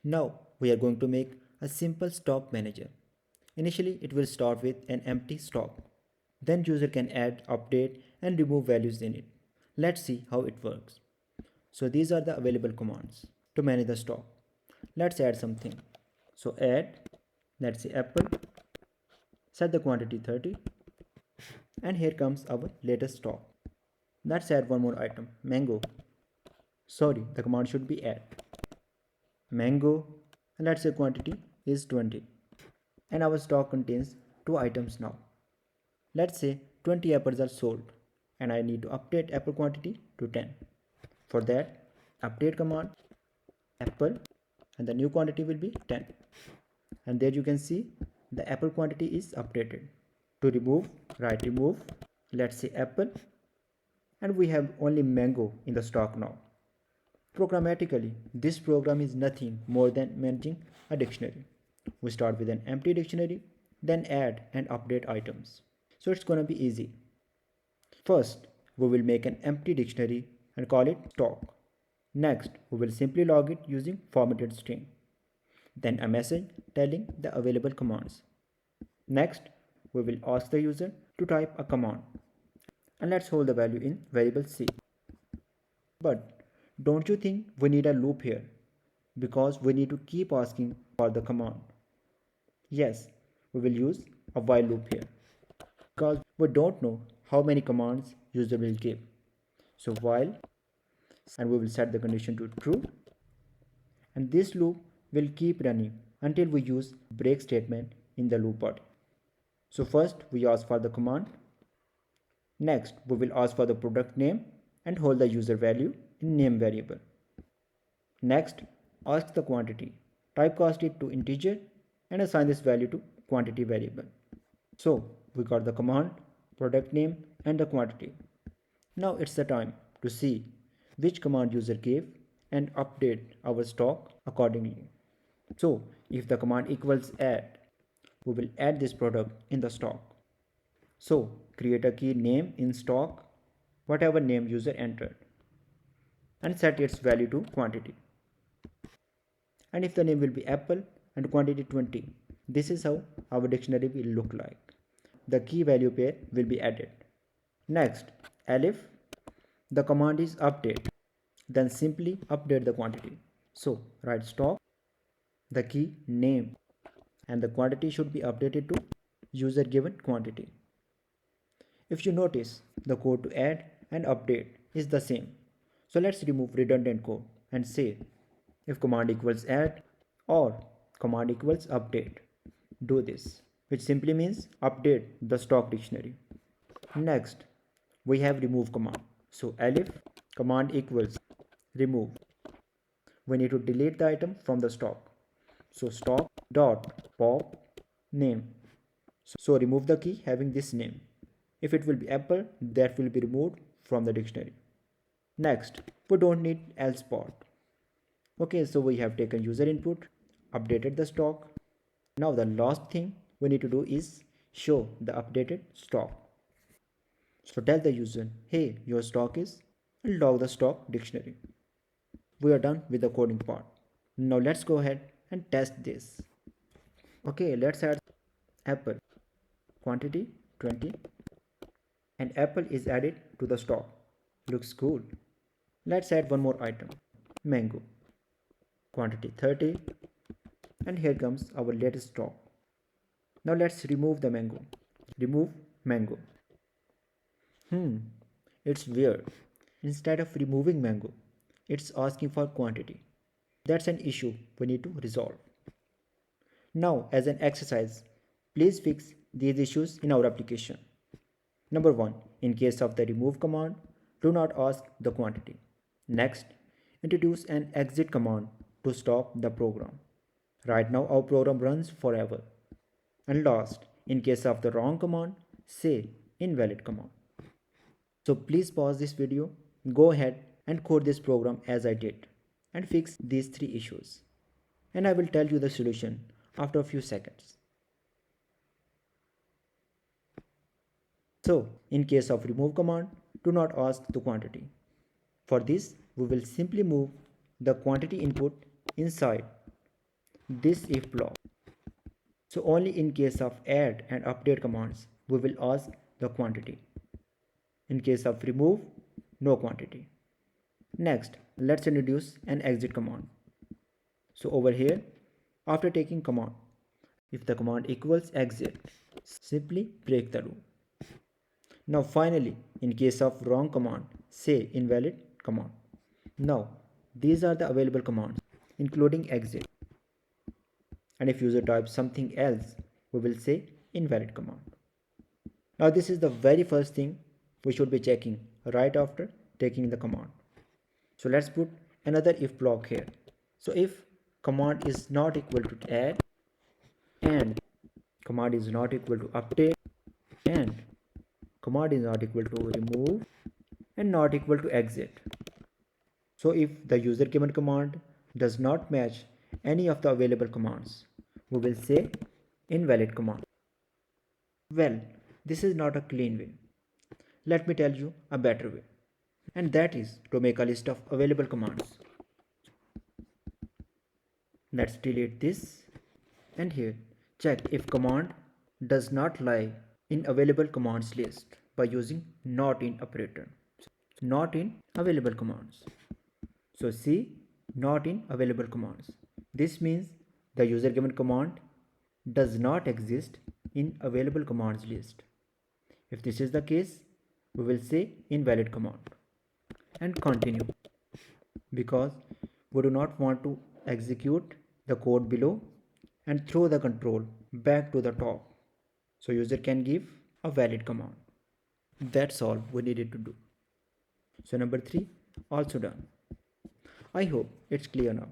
Now we are going to make a simple stock manager. Initially it will start with an empty stock. Then user can add, update and remove values in it. Let's see how it works. So these are the available commands to manage the stock. Let's add something. So add, let's say apple, set the quantity 30, and here comes our latest stock. Let's add one more item, mango. Sorry, the command should be add mango, and let's say quantity is 20, and our stock contains two items now. Let's say 20 apples are sold and I need to update apple quantity to 10. For that, update command apple, and the new quantity will be 10, and there you can see the apple quantity is updated. To remove, write remove, let's say apple, and we have only mango in the stock now. Programmatically, this program is nothing more than managing a dictionary. We start with an empty dictionary, then add and update items. So it's gonna be easy. First, we will make an empty dictionary and call it stock. Next, we will simply log it using formatted string. Then a message telling the available commands. Next, we will ask the user to type a command. And let's hold the value in variable C. But don't you think we need a loop here? Because we need to keep asking for the command. Yes, we will use a while loop here, because we don't know how many commands user will give. So while, and we will set the condition to true, and this loop will keep running until we use break statement in the loop body. So first we ask for the command. Next we will ask for the product name and hold the user value in name variable. Next, ask the quantity, typecast it to integer and assign this value to quantity variable. So we got the command, product name and the quantity. Now it's the time to see which command user gave and update our stock accordingly. So if the command equals add, we will add this product in the stock. So create a key name in stock, whatever name user entered, and set its value to quantity. And if the name will be apple and quantity 20, this is how our dictionary will look like. The key value pair will be added. Next, elif, the command is update, then simply update the quantity. So write stock, the key name, and the quantity should be updated to user given quantity. If you notice, the code to add and update is the same. So let's remove redundant code and say if command equals add or command equals update. Do this, which simply means update the stock dictionary. Next, we have remove command. So elif command equals remove. We need to delete the item from the stock. So stock dot pop name. So remove the key having this name. If it will be apple, that will be removed from the dictionary. Next, we don't need else part. Okay, so we have taken user input, updated the stock. Now the last thing we need to do is show the updated stock. So tell the user, hey, your stock is, and log the stock dictionary. We are done with the coding part. Now let's go ahead and test this. Okay, let's add apple, quantity 20, and apple is added to the stock. Looks cool. Let's add one more item, mango, quantity 30, and here comes our latest stock. Now let's remove the mango. Remove mango. It's weird. Instead of removing mango, it's asking for quantity. That's an issue we need to resolve. Now, as an exercise, please fix these issues in our application. Number 1. In case of the remove command, do not ask the quantity. Next, introduce an exit command to stop the program. Right now our program runs forever. And last, in case of the wrong command, say invalid command. So please pause this video, go ahead and code this program as I did and fix these three issues. And I will tell you the solution after a few seconds. So in case of remove command, do not ask the quantity. For this, we will simply move the quantity input inside this if block. So only in case of add and update commands, we will ask the quantity. In case of remove, no quantity. Next, let's introduce an exit command. So over here, after taking command, if the command equals exit, simply break the loop. Now finally, in case of wrong command, say invalid command. Now, these are the available commands, including exit. And if user types something else, we will say invalid command. Now this is the very first thing we should be checking right after taking the command. So let's put another if block here. So if command is not equal to add and command is not equal to update and command is not equal to remove and not equal to exit. So if the user given command does not match any of the available commands, we will say invalid command. Well, this is not a clean way. Let me tell you a better way. And that is to make a list of available commands. Let's delete this and here check if command does not lie in available commands list by using not in operator. Not in available commands. So see not in available commands. This means the user given command does not exist in available commands list. If this is the case, we will say invalid command and continue because we do not want to execute the code below and throw the control back to the top. So user can give a valid command. That's all we needed to do. So number 3 also done. I hope it's clear now.